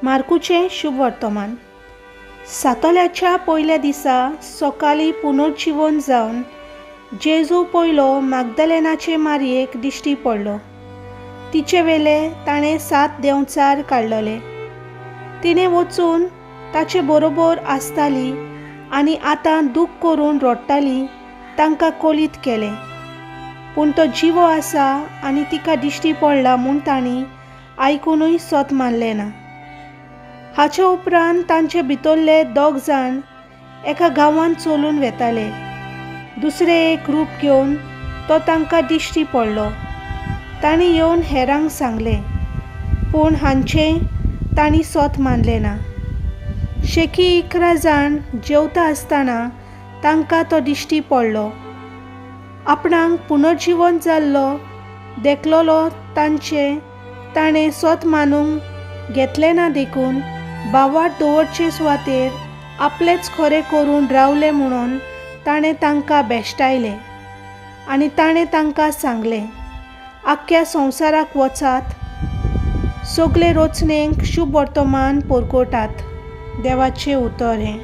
मार्कूचे शुभ वर्तमान. सातोल्याच्या पयल्या दिसा सकाळी पुनर्जीवन जावन जेजू पयलो मागदलेनाचे मारयेक दिश्टी पडलो. तिचे वेले ताणें 7 देंवचार काडलेले. तिणें वचून ताचे बरोबर आसताली आनी आतां दूख करून रडटाली तांकां कळीत केलें. पूण तो जिवो आसा आनी तिका दिश्टी पडला म्हूण तांणी आयकूनय सोत मानलें ना. हाचे उपरांत तांचे भितरले 2 जाण एका गांवांत चलून वेताले. दुसरे एक रूप घेवन तो तांकां दिश्टी पडलो. तांणी येवन हेरांक सांगलें, पूण हांचें तांणी सोत मानलें ना. शेकी 11 जाण जेवता आसतना तांकां तो दिश्टी पडलो. आपणाक पुनर्जीवन जाल्लो देखलोलो ताणें सोत मानूंक घेतलें ना देखून बावार दवरचे सुवातेर आपलेच खरें करून रावलें म्हणून ताणें तांकां बेश्टायलें. आनी ताणें तांकां सांगलें, आख्ख्या संवसाराक वचात, सगळे रचनेक शुभ वर्तमान परगटात. देवाचें उतर हें.